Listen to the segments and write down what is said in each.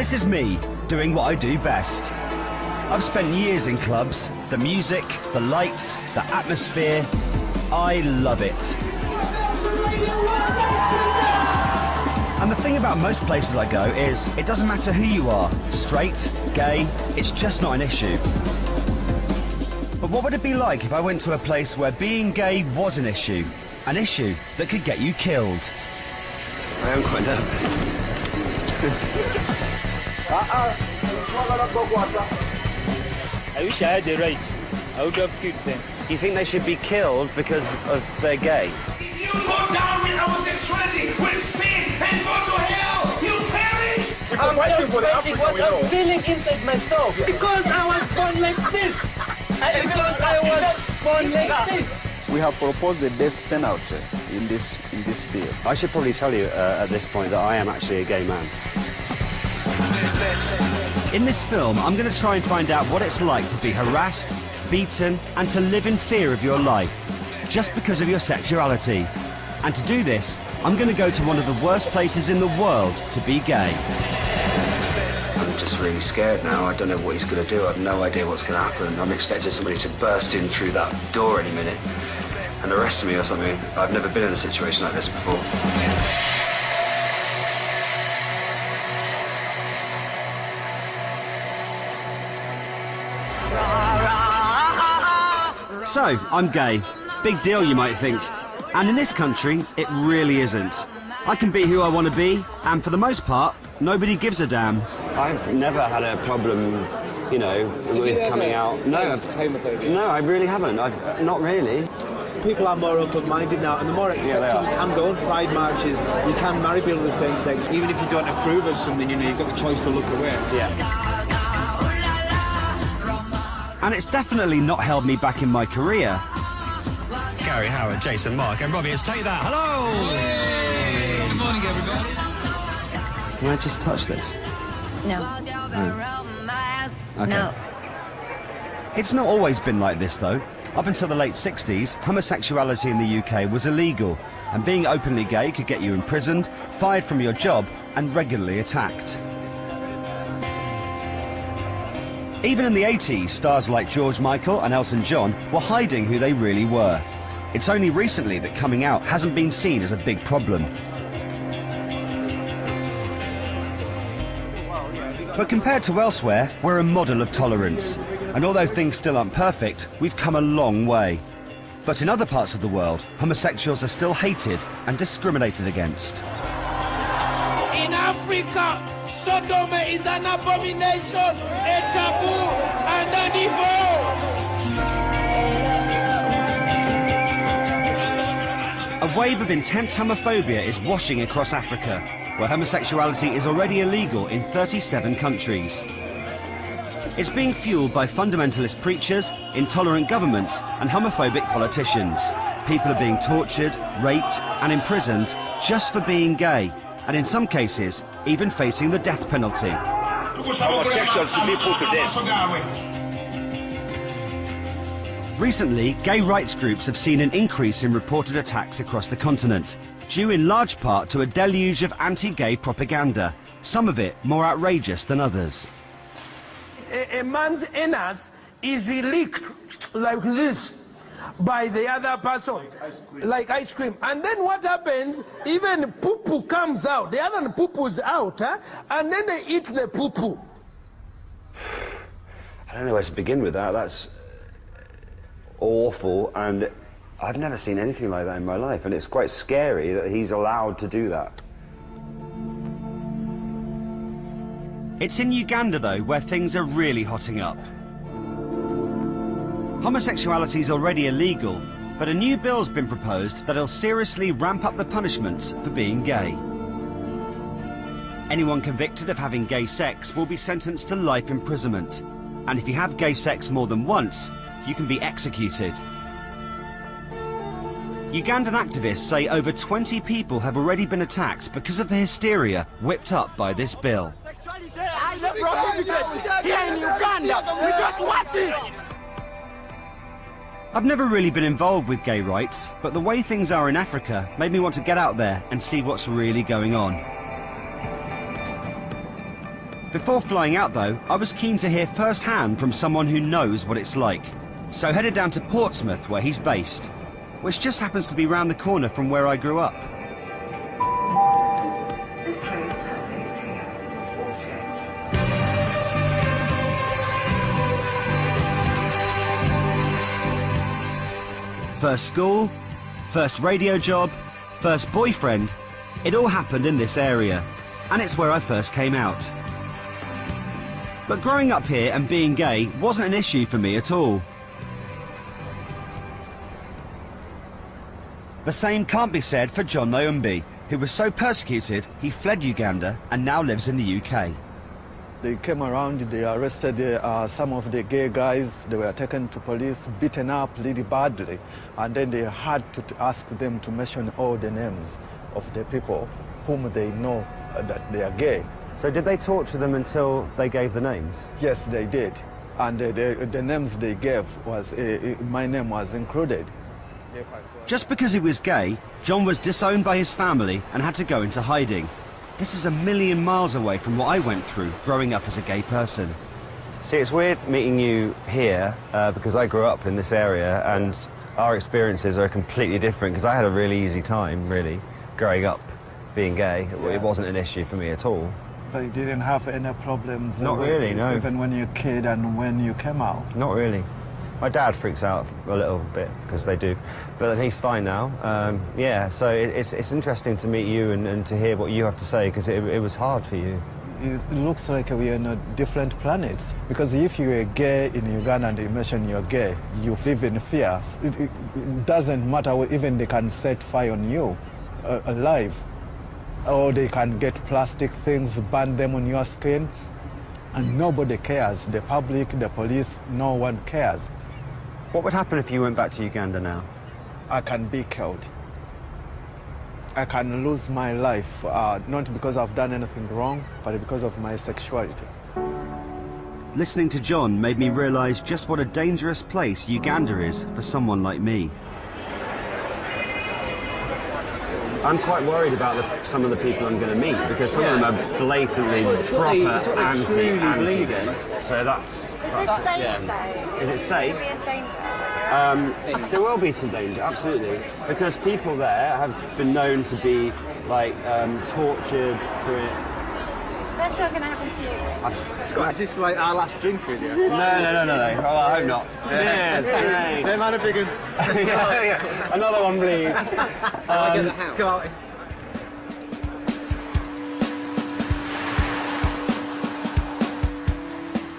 This is me, doing what I do best. I've spent years in clubs, the music, the lights, the atmosphere. I love it. And the thing about most places I go is, it doesn't matter who you are, straight, gay, it's just not an issue. But what would it be like if I went to a place where being gay was an issue that could get you killed? I am quite nervous. I wish I had the right. I would have killed them. You think they should be killed because of they're gay? You go down with homosexuality, with sin, and go to hell! You perish! I'm just fighting what I'm feeling inside myself. Because I was born like this. Because I was born like this. We have proposed a death penalty in this bill. I should probably tell you at this point that I am actually a gay man. In this film, I'm going to try and find out what it's like to be harassed, beaten, and to live in fear of your life, just because of your sexuality. And to do this, I'm going to go to one of the worst places in the world to be gay. I'm just really scared now. I don't know what he's going to do. I have no idea what's going to happen. I'm expecting somebody to burst in through that door any minute and arrest me or something. I've never been in a situation like this before. So, I'm gay. Big deal, you might think. And in this country, it really isn't. I can be who I want to be, and for the most part, nobody gives a damn. I've never had a problem, you know, with coming out. No, I really haven't. Not really. People are more open-minded now, and the more accepting you can go on pride marches, you can marry people of the same sex. Even if you don't approve of something, you know, you've got the choice to look away. Yeah. And it's definitely not held me back in my career. Gary, Howard, Jason, Mark and Robbie, let's take that. Hello! Hey. Good morning, everybody. Can I just touch this? No. Okay. No. It's not always been like this, though. Up until the late 60s, homosexuality in the UK was illegal, and being openly gay could get you imprisoned, fired from your job, and regularly attacked. Even in the 80s, stars like George Michael and Elton John were hiding who they really were. It's only recently that coming out hasn't been seen as a big problem. But compared to elsewhere, we're a model of tolerance. And although things still aren't perfect, we've come a long way. But in other parts of the world, homosexuals are still hated and discriminated against. In Africa, Sodom is an abomination, a taboo, and an evil. A wave of intense homophobia is washing across Africa, where homosexuality is already illegal in 37 countries. It's being fueled by fundamentalist preachers, intolerant governments, and homophobic politicians. People are being tortured, raped, and imprisoned just for being gay, and in some cases, even facing the death penalty. Homosexuals should be put to death. Recently, gay rights groups have seen an increase in reported attacks across the continent, due in large part to a deluge of anti-gay propaganda, some of it more outrageous than others. A man's anus is leaked like this by the other person, like ice cream. And then what happens, even poo-poo comes out, the other poo-poo's out, and then they eat the poo-poo. I don't know where to begin with that. That's awful, and I've never seen anything like that in my life, and it's quite scary that he's allowed to do that. It's in Uganda, though, where things are really hotting up. Homosexuality is already illegal, but a new bill's been proposed that'll seriously ramp up the punishments for being gay. Anyone convicted of having gay sex will be sentenced to life imprisonment, and if you have gay sex more than once, you can be executed. Ugandan activists say over 20 people have already been attacked because of the hysteria whipped up by this bill. Sexuality is prohibited here in Uganda. We don't want it. I've never really been involved with gay rights, but the way things are in Africa made me want to get out there and see what's really going on. Before flying out though, I was keen to hear firsthand from someone who knows what it's like. So headed down to Portsmouth where he's based, which just happens to be round the corner from where I grew up. First school, first radio job, first boyfriend, it all happened in this area, and it's where I first came out. But growing up here and being gay wasn't an issue for me at all. The same can't be said for John Naumbi, who was so persecuted he fled Uganda and now lives in the UK. They came around, they arrested some of the gay guys, they were taken to police, beaten up really badly, and then they had to ask them to mention all the names of the people whom they know that they are gay. So did they torture them until they gave the names? Yes, they did. And the names they gave was, my name was included. Just because he was gay, John was disowned by his family and had to go into hiding. This is a million miles away from what I went through growing up as a gay person. See, it's weird meeting you here because I grew up in this area and our experiences are completely different because I had a really easy time, really, growing up being gay. It wasn't an issue for me at all. So you didn't have any problems? Not really, no. Even when you're a kid and when you came out? Not really. My dad freaks out a little bit because they do, but he's fine now. Yeah, so it's interesting to meet you and to hear what you have to say because it was hard for you. It looks like we are on different planets because if you are gay in Uganda and you mention you're gay, you live in fear. It doesn't matter, even they can set fire on you alive, or they can get plastic things, burn them on your skin, and nobody cares. The public, the police, no one cares. What would happen if you went back to Uganda now? I can be killed. I can lose my life, not because I've done anything wrong, but because of my sexuality. Listening to John made me realise just what a dangerous place Uganda is for someone like me. I'm quite worried about some of the people I'm going to meet because some of them are blatantly proper anti. So that's. Is it safe? There will be some danger, absolutely, because people there have been known to be like tortured for it. That's not going to happen to you. Scott, is this like our last drink with you? No. Well, I hope not. Yes. Them man a big one. Yeah. Another one, please.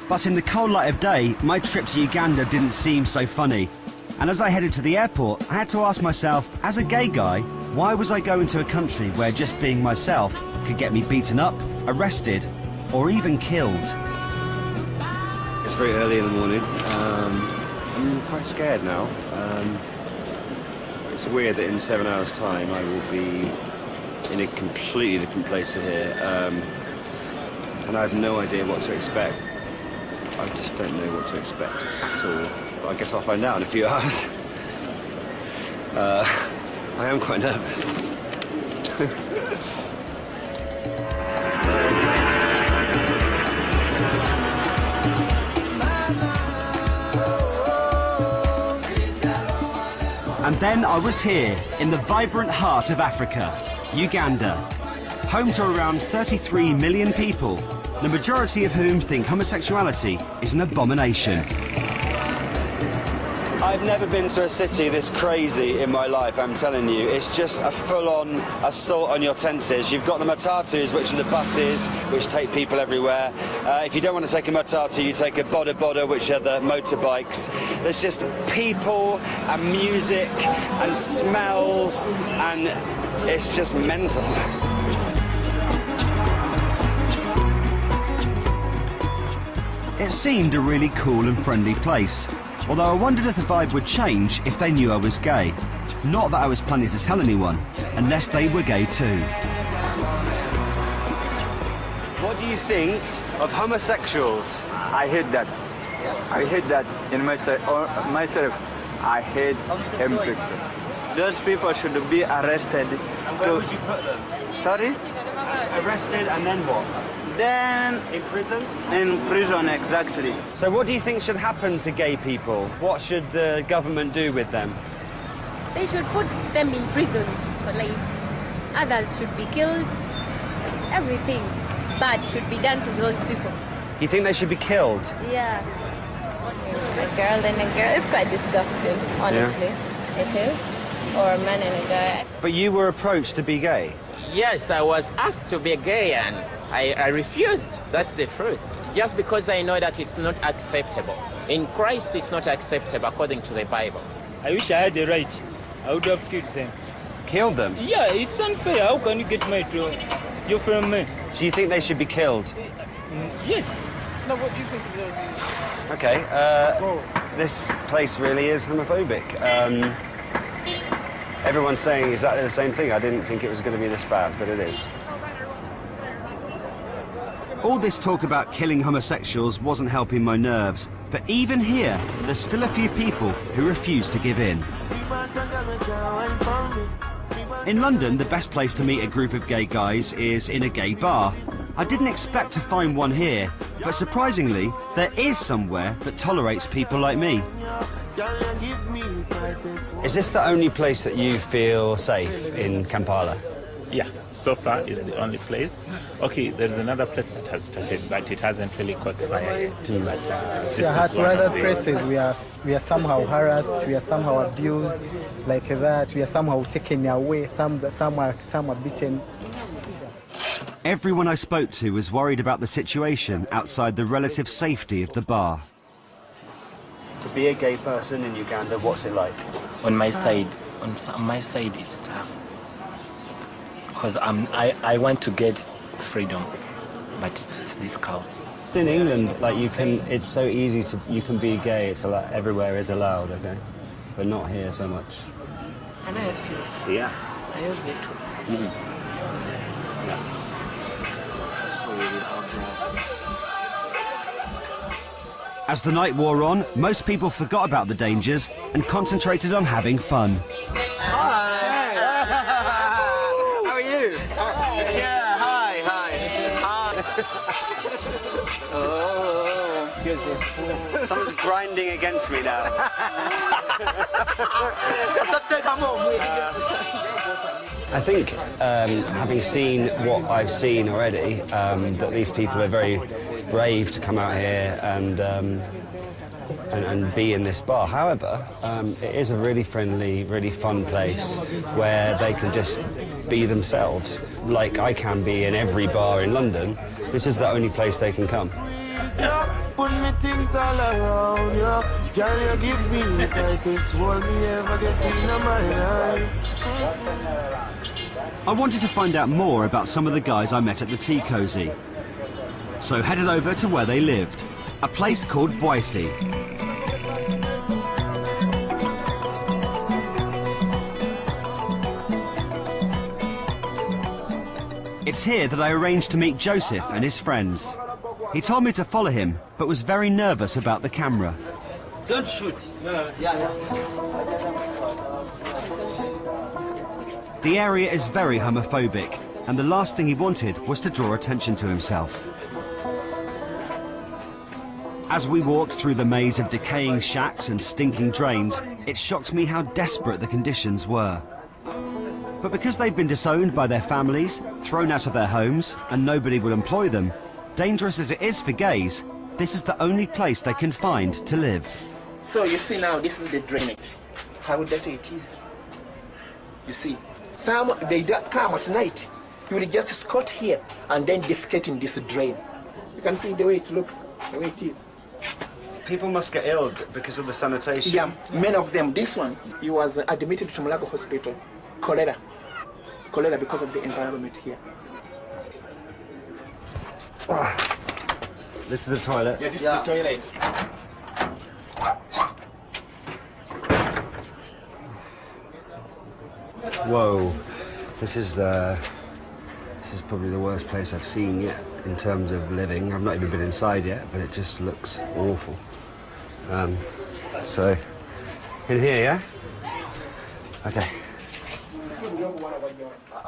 But in the cold light of day, my trip to Uganda didn't seem so funny. And as I headed to the airport, I had to ask myself, as a gay guy, why was I going to a country where just being myself could get me beaten up, arrested, or even killed? It's very early in the morning. I'm quite scared now. It's weird that in 7 hours' time I will be in a completely different place to here. And I have no idea what to expect. I just don't know what to expect at all. But I guess I'll find out in a few hours. I am quite nervous. And then I was here, in the vibrant heart of Africa, Uganda, home to around 33 million people, the majority of whom think homosexuality is an abomination. I've never been to a city this crazy in my life, I'm telling you. It's just a full-on assault on your senses. You've got the matatus, which are the buses, which take people everywhere. If you don't want to take a matatu, you take a boda boda, which are the motorbikes. There's just people and music and smells, and it's just mental. It seemed a really cool and friendly place, although I wondered if the vibe would change if they knew I was gay. Not that I was planning to tell anyone, unless they were gay too. What do you think of homosexuals? I hate that. I hate that in myself. I hate homosexuals. Those people should be arrested. And where would you put them? Sorry? Arrested and then what? Then In prison? in prison, exactly. So what do you think should happen to gay people? What should the government do with them? They should put them in prison for life. Others should be killed. Everything bad should be done to those people. You think they should be killed? Yeah. A girl and a girl. It's quite disgusting, honestly. Yeah. It is. Or a man and a guy. But you were approached to be gay? Yes, I was asked to be gay and I refused. That's the truth. Just because I know that it's not acceptable. In Christ, it's not acceptable according to the Bible. I wish I had the right. I would have killed them. Killed them? Yeah, it's unfair. How can you get married to your friend man? Do you think they should be killed? Yes. No, what do you think? Okay, this place really is homophobic. Everyone's saying exactly the same thing. I didn't think it was going to be this bad, but it is. All this talk about killing homosexuals wasn't helping my nerves. But even here, there's still a few people who refuse to give in. In London, the best place to meet a group of gay guys is in a gay bar. I didn't expect to find one here, but surprisingly, there is somewhere that tolerates people like me. Is this the only place that you feel safe in Kampala? Yeah, so far is the only place. Okay, there's another place that has started, but it hasn't really caught fire yet. But, to other places, we are somehow harassed, we are somehow abused, like that. We are somehow taken away. Some are beaten. Everyone I spoke to was worried about the situation outside the relative safety of the bar. To be a gay person in Uganda, what's it like? On my side, it's tough. Because I want to get freedom, but it's difficult. In England, like it's so easy you can be gay. It's everywhere is allowed, okay, but not here so much. Can I ask you? Yeah. Are you gay too? Mm-hmm. Yeah. As the night wore on, most people forgot about the dangers and concentrated on having fun. Oh, excuse me. Someone's grinding against me now. I think, having seen what I've seen already, that these people are very brave to come out here and be in this bar. However, it is a really friendly, really fun place where they can just be themselves, like I can be in every bar in London. This is the only place they can come. Put me things all around you. Girl, you give me the tightest hold me ever get in my life. I wanted to find out more about some of the guys I met at the Tea Cozy. So headed over to where they lived, a place called Boise. It's here that I arranged to meet Joseph and his friends. He told me to follow him, but was very nervous about the camera. Don't shoot. No. Yeah. The area is very homophobic, and the last thing he wanted was to draw attention to himself. As we walked through the maze of decaying shacks and stinking drains, it shocked me how desperate the conditions were. But because they've been disowned by their families, thrown out of their homes, and nobody will employ them, dangerous as it is for gays, this is the only place they can find to live. So you see now, this is the drainage. How dirty it is. You see, some they come at night. You will just squat here and then defecate in this drain. You can see the way it looks, the way it is. People must get ill because of the sanitation. Yeah, many of them. This one, he was admitted to Mulago Hospital. Cholera because of the environment here. This is the toilet? Yeah, this is the toilet. Whoa, this is probably the worst place I've seen yet in terms of living. I've not even been inside yet, but it just looks awful. So, in here, yeah? Okay.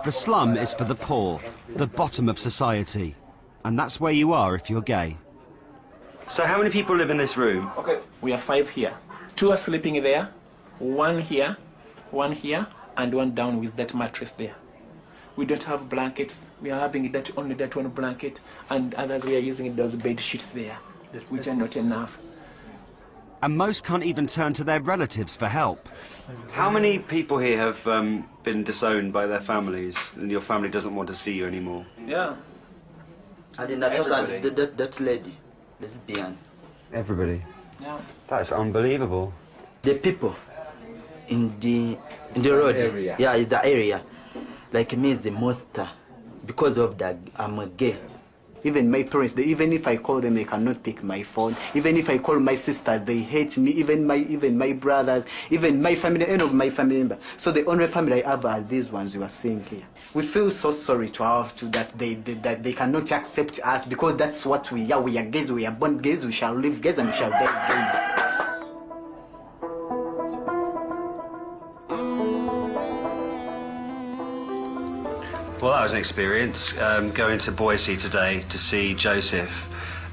The slum is for the poor, the bottom of society. And that's where you are if you're gay. So how many people live in this room? Okay, we are 5 here. 2 are sleeping there, 1 here, 1 here, and 1 down with that mattress there. We don't have blankets. We are having only that one blanket, and others we are using those bed sheets there, which are not enough. And most can't even turn to their relatives for help. How many people here have been disowned by their families, and your family doesn't want to see you anymore? Yeah. And in that lady, lesbian. Everybody? Yeah. That's unbelievable. The people in the road, area. yeah, it's the area. Like me is the monster because of that I'm a gay. Even my parents, even if I call them, they cannot pick my phone. Even if I call my sisters, they hate me. Even my brothers, even my family, any of my family members. So the only family I have are these ones you are seeing here. We feel so sorry to have to that they cannot accept us because that's what we are. We are gays. We are born gays. We shall live gays and we shall die gays. Well, that was an experience, going to Boise today to see Joseph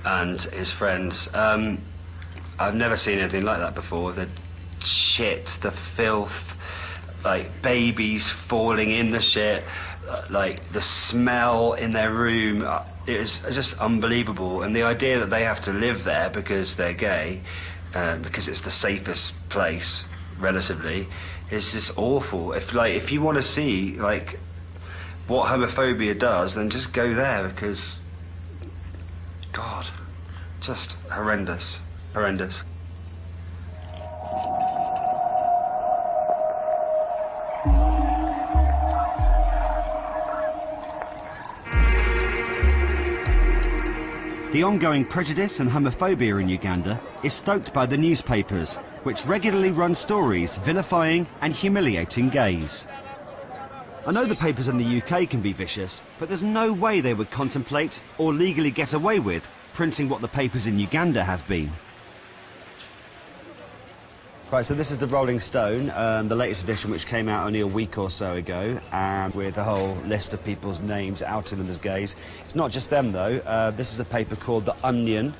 and his friends. I've never seen anything like that before. The shit, the filth, like babies falling in the shit, like the smell in their room. It was just unbelievable. And the idea that they have to live there because they're gay, because it's the safest place, relatively, is just awful. If you want to see, like, what homophobia does, then just go there because, God, just horrendous, horrendous. The ongoing prejudice and homophobia in Uganda is stoked by the newspapers, which regularly run stories vilifying and humiliating gays. I know the papers in the UK can be vicious, but there's no way they would contemplate or legally get away with printing what the papers in Uganda have been. Right, so this is the Rolling Stone, the latest edition, which came out only a week or so ago, and with a whole list of people's names outing them as gays. It's not just them, though. This is a paper called The Onion.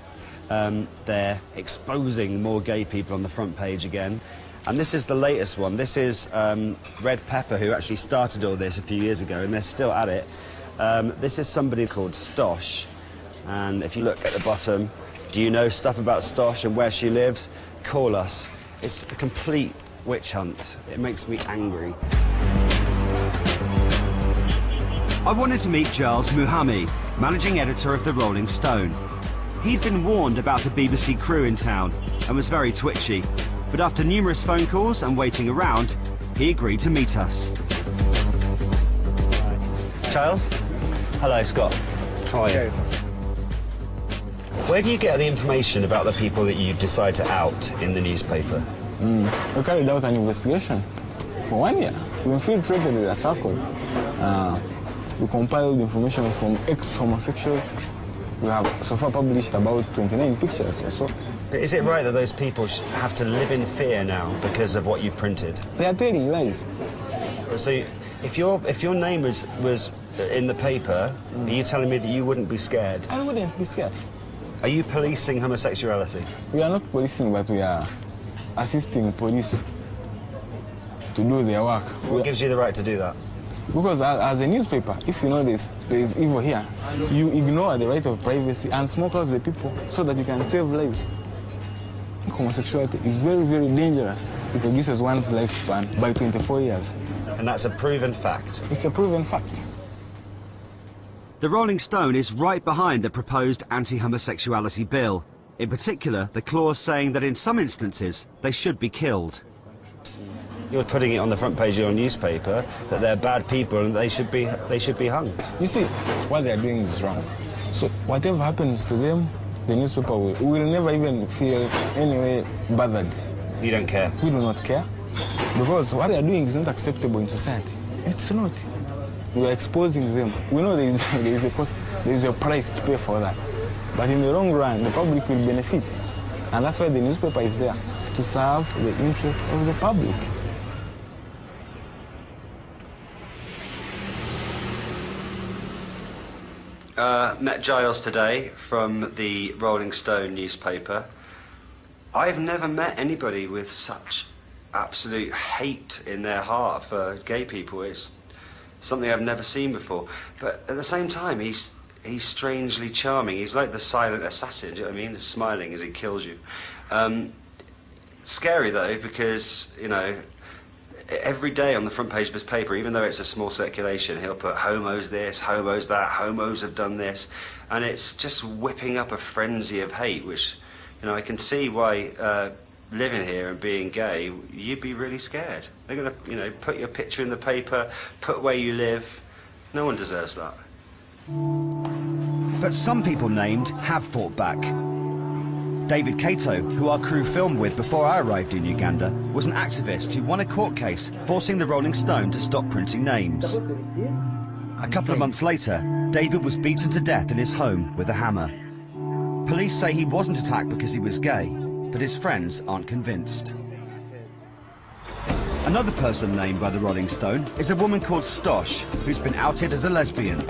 They're exposing more gay people on the front page again. And this is the latest one. This is Red Pepper, who actually started all this a few years ago, and they're still at it. This is somebody called Stosh, and if you look at the bottom, do you know stuff about Stosh and where she lives? Call us. It's a complete witch hunt. It makes me angry. I wanted to meet Giles Muhami, managing editor of the Rolling Stone. He'd been warned about a BBC crew in town and was very twitchy. But after numerous phone calls and waiting around, he agreed to meet us. Giles? Hello, Scott. How are you? Where do you get the information about the people that you decide to out in the newspaper? We carried out an investigation for 1 year. We infiltrated their circles. We compiled information from ex-homosexuals. We have so far published about 29 pictures or so. But is it right that those people have to live in fear now because of what you've printed? They are telling lies. So if your name was in the paper, are you telling me that you wouldn't be scared? I wouldn't be scared. Are you policing homosexuality? We are not policing, but we are assisting police to do their work. What gives you the right to do that? Because as a newspaper, if you know there is evil here, you ignore the right of privacy and smoke out the people so that you can save lives. Homosexuality is very, very dangerous. It reduces one's lifespan by 24 years. And that's a proven fact? It's a proven fact. The Rolling Stone is right behind the proposed anti-homosexuality bill. In particular, the clause saying that in some instances, they should be killed. You're putting it on the front page of your newspaper that they're bad people and they should be hung. You see, what they're doing is wrong. So whatever happens to them, the newspaper will never even feel any way bothered. You don't care? We do not care. Because what they're doing is not acceptable in society. It's not. We are exposing them. We know there is a cost, there is a price to pay for that. But in the long run, the public will benefit. And that's why the newspaper is there, to serve the interests of the public. Met Giles today from the Rolling Stone newspaper. I've never met anybody with such absolute hate in their heart for gay people. It's something I've never seen before. But at the same time, he's strangely charming. He's like the silent assassin, do you know what I mean? Smiling as he kills you. Scary though, because, you know, every day on the front page of his paper, even though it's a small circulation, he'll put homos this, homos that, homos have done this, and it's just whipping up a frenzy of hate, which, you know, I can see why living here and being gay, you'd be really scared. They're going to, you know, put your picture in the paper, put where you live. No one deserves that. But some people named have fought back. David Kato, who our crew filmed with before I arrived in Uganda, was an activist who won a court case forcing the Rolling Stone to stop printing names. A couple of months later, David was beaten to death in his home with a hammer. Police say he wasn't attacked because he was gay, but his friends aren't convinced. Another person named by the Rolling Stone is a woman called Stosh, who's been outed as a lesbian.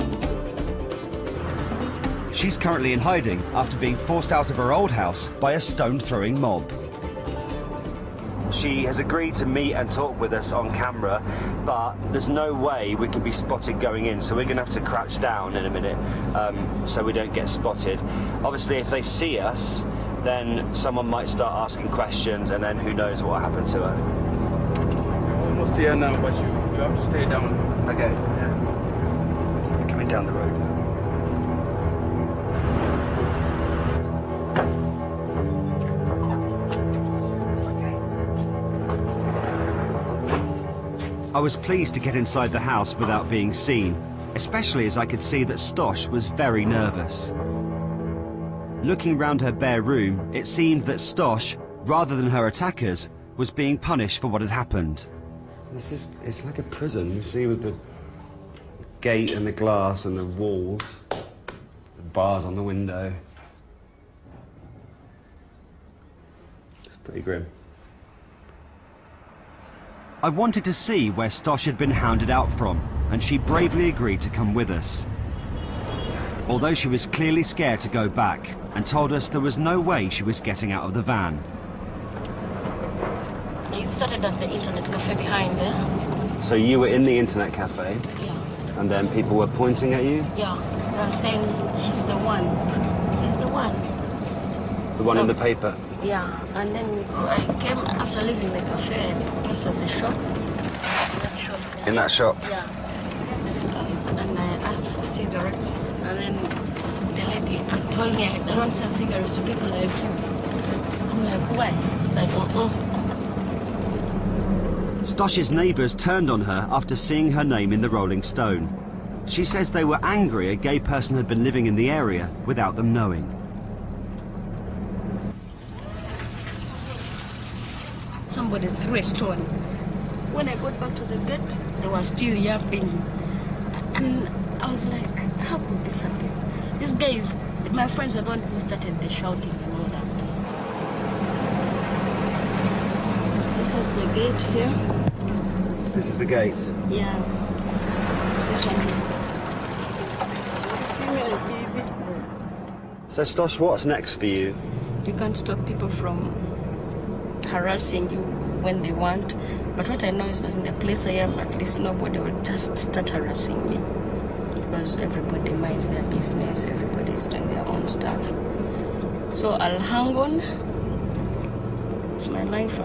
She's currently in hiding after being forced out of her old house by a stone-throwing mob. She has agreed to meet and talk with us on camera, but there's no way we can be spotted going in, so we're going to have to crouch down in a minute so we don't get spotted. Obviously, if they see us, then someone might start asking questions, and then who knows what happened to her. You're almost here now, but you have to stay down. Okay. Yeah. We're coming down the road. I was pleased to get inside the house without being seen, especially as I could see that Stosh was very nervous. Looking round her bare room, it seemed that Stosh, rather than her attackers, was being punished for what had happened. It's like a prison, you see, with the gate and the glass and the walls, the bars on the window. It's pretty grim. I wanted to see where Stosh had been hounded out from, and she bravely agreed to come with us. Although she was clearly scared to go back, and told us there was no way she was getting out of the van. It started at the internet cafe behind there. So you were in the internet cafe? Yeah. And then people were pointing at you? Yeah, they were saying, he's the one. He's the one. The one in the paper? Yeah, and then I came after leaving the cafe, I was at the shop. That shop. In that shop? Yeah. And I asked for cigarettes, and then the lady told me I don't sell cigarettes to people like you. I'm like, why? It's like, Stosh's neighbours turned on her after seeing her name in the Rolling Stone. She says they were angry a gay person had been living in the area without them knowing. Somebody threw a stone. When I got back to the gate, they were still yapping. And I was like, how could this happen? These guys, my friends are the one who started the shouting and all that. This is the gate here. This is the gate? Yeah. This one here. So Stosh, what's next for you? You can't stop people from harassing you when they want, but what I know is that in the place I am, at least nobody will just start harassing me, because everybody minds their business, everybody is doing their own stuff. So I'll hang on. It's my life,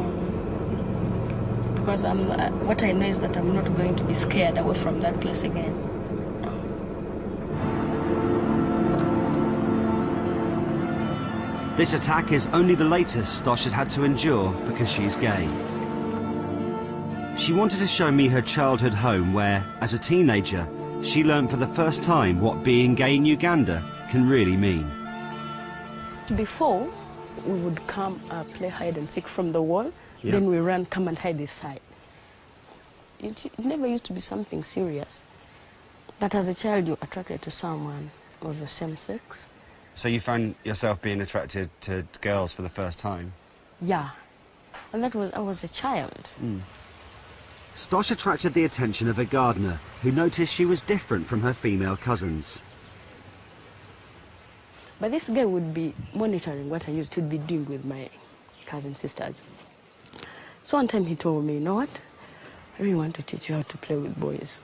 because what I know is that I'm not going to be scared away from that place again. This attack is only the latest Stosh has had to endure because she's gay. She wanted to show me her childhood home where, as a teenager, she learned for the first time what being gay in Uganda can really mean. Before, we would come play hide and seek from the wall, then we run, come and hide this side. It never used to be something serious. But as a child, you're attracted to someone of the same sex. So you found yourself being attracted to girls for the first time? Yeah. And I was a child. Stosh attracted the attention of a gardener who noticed she was different from her female cousins. But this guy would be monitoring what I used to be doing with my cousin sisters. So one time he told me, you know what? I really want to teach you how to play with boys,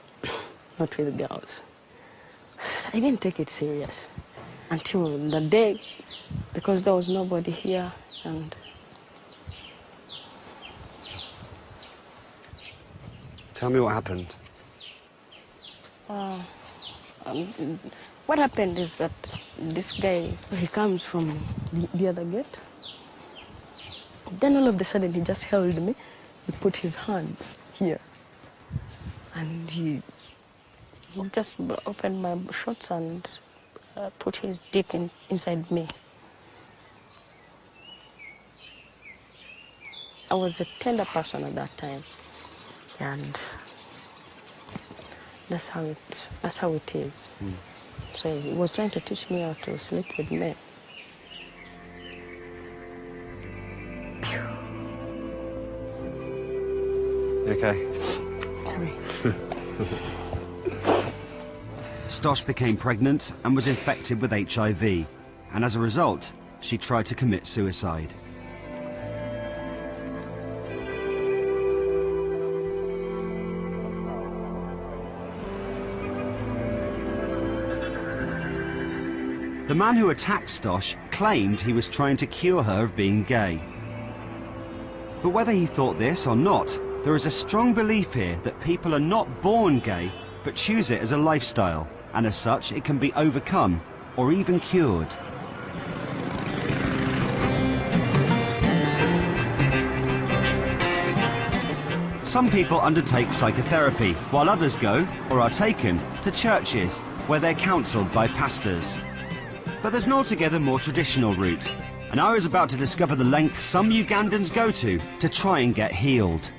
not with girls. I didn't take it serious until the day, because there was nobody here, and Tell me what happened. What happened is that this guy, he comes from the other gate. Then all of a sudden he just held me. He put his hand here. And he just opened my shorts and put his dick inside me. I was a tender person at that time. And that's how it is. So he was trying to teach me how to sleep with men. Okay. Sorry. Stosh became pregnant and was infected with HIV, and as a result, she tried to commit suicide. The man who attacked Stosh claimed he was trying to cure her of being gay. But whether he thought this or not, there is a strong belief here that people are not born gay, but choose it as a lifestyle, and as such it can be overcome or even cured. Some people undertake psychotherapy, while others go, or are taken, to churches, where they're counselled by pastors. But there's an altogether more traditional route, and I was about to discover the lengths some Ugandans go to try and get healed.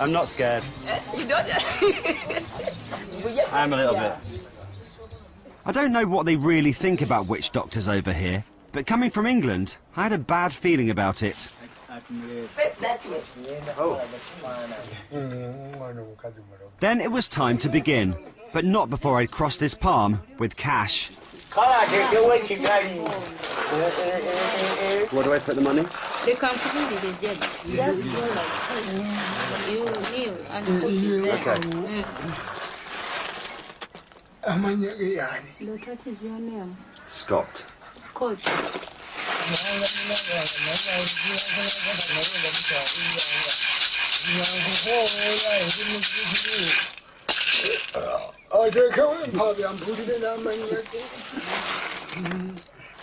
I'm not scared. You don't? I am a little bit. I don't know what they really think about witch doctors over here, but coming from England, I had a bad feeling about it. First that way. Oh. Then it was time to begin, but not before I'd crossed his palm with cash. Where do I put the money? They can put it in the jet. Just go like this. You kneel and put it there. Okay. What is your name? Scott. Scott.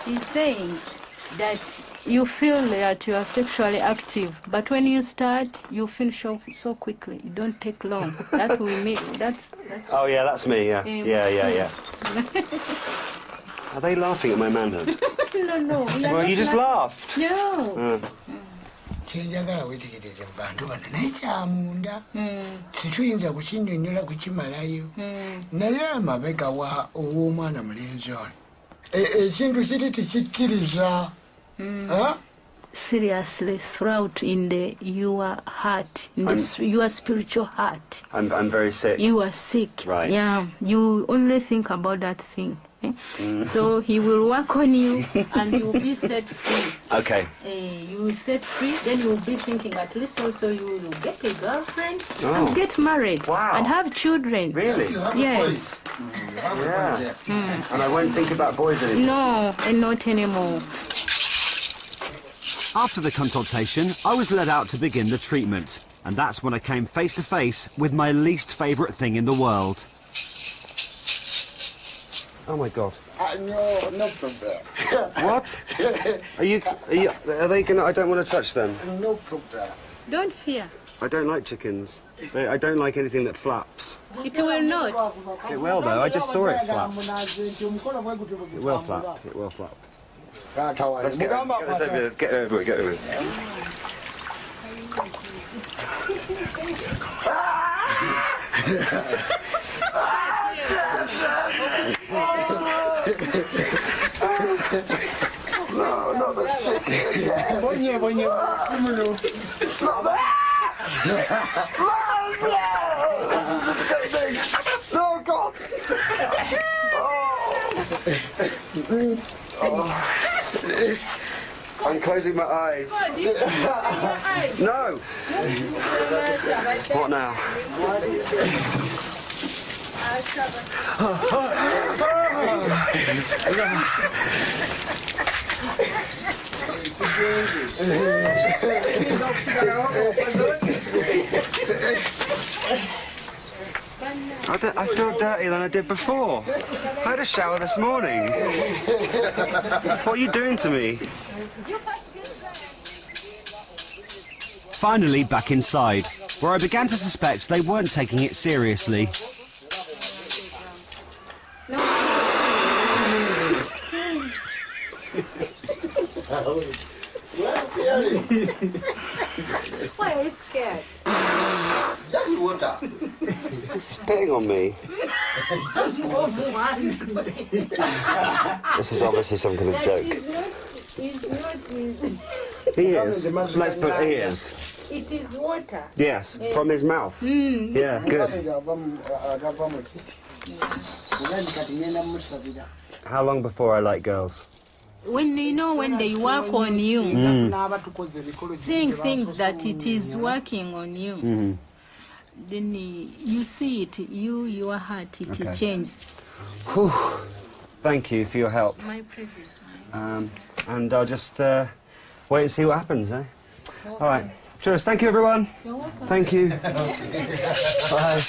He's saying that you feel that you are sexually active, but when you start, you finish off so quickly. You don't take long. That will mean that's. Oh yeah, that's me. Yeah, yeah. Are they laughing at my manhood? No. Well, you just laughed. No. Kyenjagala wetegereze mu bantu bano naye kyamunda situyinza kukinnyonnyola kukimalayo naye amabega ow'omwana mulenzi ono ekintu kiri tikikkiriza. Seriously, throughout in your heart, your spiritual heart. I'm very sick. You are sick. Right. Yeah. You only think about that thing. So he will work on you and you will be set free. Okay. You will set free, then you will be thinking at least also you will get a girlfriend and get married and have children. Really? Yes. Yeah. And I won't think about boys anymore. No, and not anymore. After the consultation, I was led out to begin the treatment, and that's when I came face to face with my least favourite thing in the world. Oh my God. No problem. What? Are they gonna? I don't want to touch them. No problem. Don't fear. I don't like chickens. I don't like anything that flaps. It will not. It will though, I just saw it flap. It will flap, it will flap. Let's get over it, get over it. No, not the chicken. Not that. No, God. I'm closing my eyes. No! What now? I feel dirtier than I did before. I had a shower this morning. What are you doing to me? Finally back inside, where I began to suspect they weren't taking it seriously. Why are you scared? That's water. He's spitting on me. This is obviously some kind of joke. It's not easy. He is. Let's put he is. It is water. Yes, from his mouth. Yeah, good. How long before I like girls? When you know when they work on you, seeing things that it is working on you, then you see it, your heart, it is changed. Whew. Thank you for your help. My previous. And I'll just wait and see what happens, eh? All right. Cheers. Thank you, everyone. You're welcome. Thank you. Bye.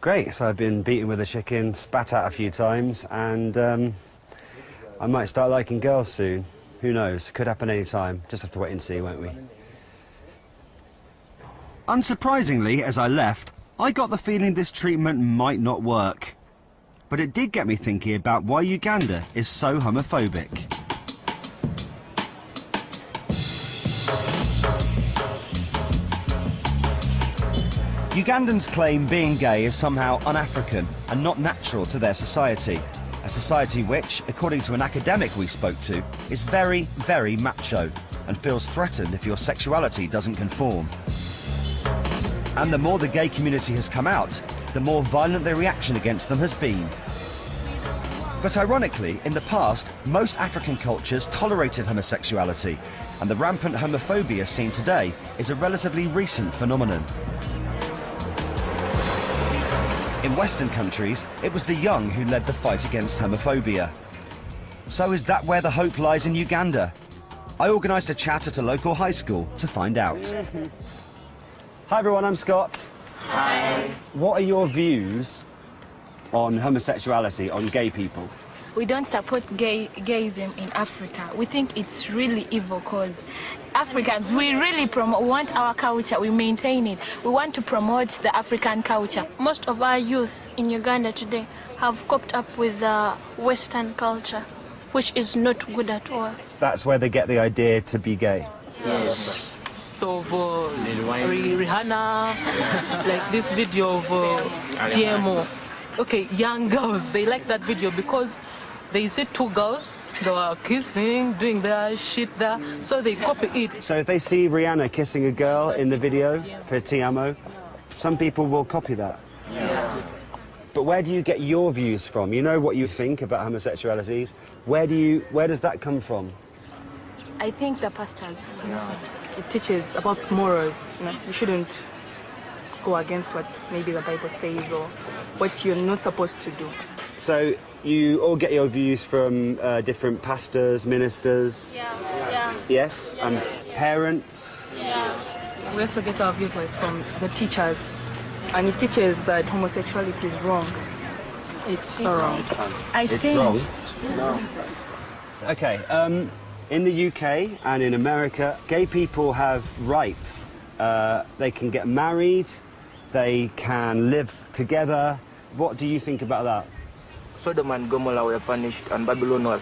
Great. So I've been beaten with a chicken, spat at a few times, and I might start liking girls soon. Who knows? Could happen any time. Just have to wait and see, won't we? Unsurprisingly, as I left, I got the feeling this treatment might not work. But it did get me thinking about why Uganda is so homophobic. Ugandans claim being gay is somehow un-African and not natural to their society. A society which, according to an academic we spoke to, is very, very macho and feels threatened if your sexuality doesn't conform. And the more the gay community has come out, the more violent their reaction against them has been. But ironically, in the past, most African cultures tolerated homosexuality, and the rampant homophobia seen today is a relatively recent phenomenon. In Western countries, it was the young who led the fight against homophobia. So is that where the hope lies in Uganda? I organised a chat at a local high school to find out. Hi, everyone. I'm Scott. Hi. What are your views on homosexuality, on gay people? We don't support gayism in Africa. We think it's really evil because Africans, we really want our culture, we maintain it. We want to promote the African culture. Most of our youth in Uganda today have coped up with the Western culture, which is not good at all. That's where they get the idea to be gay. Yes. So for Rihanna, like this video of TMO. Okay, young girls, they like that video because they see two girls, they were kissing, doing their shit there, so they copy it. So if they see Rihanna kissing a girl in the video for Tiamo, some people will copy that. Yeah. But where do you get your views from? You know what you think about homosexualities. Where does that come from? I think the pastors. It teaches about morals. You know, you shouldn't go against what maybe the Bible says or what you're not supposed to do. So you all get your views from different pastors, ministers? Yeah. Yes? Yeah. And parents? Yeah. We also get our views like from the teachers, and it teaches that homosexuality is wrong. It's so wrong. It's wrong? No. Okay, in the UK and in America, gay people have rights. They can get married, they can live together. What do you think about that? Sodom and Gomorrah were punished and Babylon was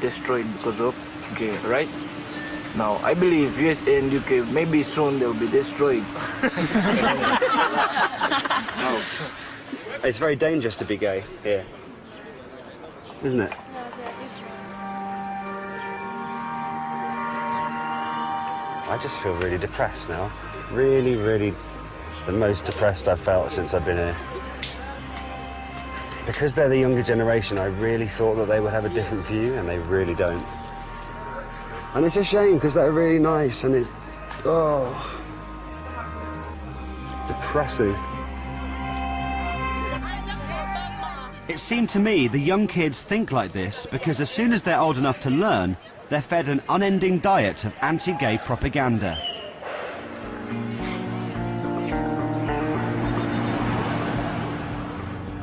destroyed because of gay, right? Now, I believe USA and UK, maybe soon they'll be destroyed. No. It's very dangerous to be gay here, isn't it? I just feel really depressed now. Really, really the most depressed I've felt since I've been here. Because they're the younger generation, I really thought that they would have a different view, and they really don't. And it's a shame, because they're really nice, and depressing. It seemed to me the young kids think like this because as soon as they're old enough to learn, they're fed an unending diet of anti-gay propaganda.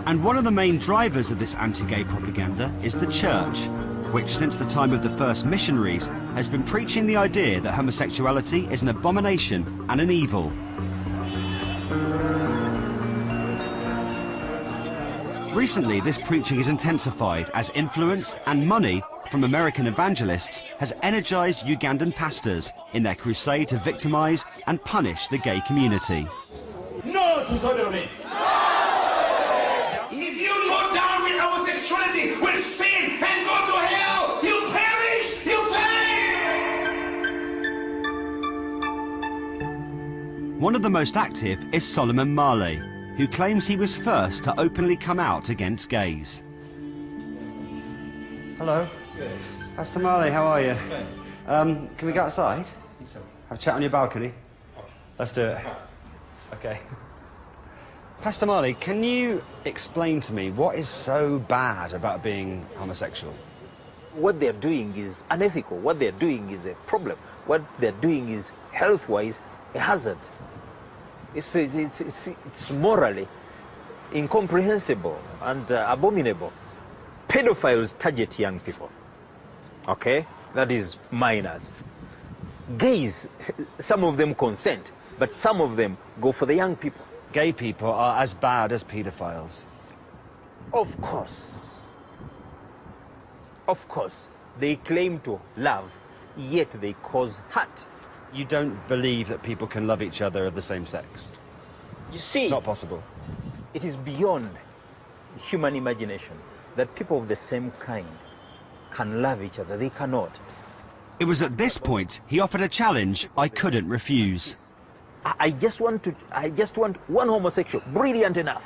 And one of the main drivers of this anti-gay propaganda is the church, which since the time of the first missionaries has been preaching the idea that homosexuality is an abomination and an evil. Recently, this preaching is intensified as influence and money from American evangelists has energized Ugandan pastors in their crusade to victimize and punish the gay community. No to sodomy! If you go down with homosexuality, with sin, and go to hell, you perish, you fail! One of the most active is Solomon Marley, who claims he was first to openly come out against gays. Hello. Yes. Pastor Marley, how are you? Can we go outside? Have a chat on your balcony? Let's do it. Okay. Pastor Marley, can you explain to me what is so bad about being homosexual? What they're doing is unethical. What they're doing is a problem. What they're doing is, health-wise, a hazard. It's morally incomprehensible and abominable. Pedophiles target young people, okay? That is minors. Gays, some of them consent, but some of them go for the young people. Gay people are as bad as pedophiles. Of course. Of course. They claim to love, yet they cause hurt. You don't believe that people can love each other of the same sex? You see, not possible. It is beyond human imagination that people of the same kind can love each other. They cannot. It was at this point he offered a challenge I couldn't refuse. I just want one homosexual, brilliant enough,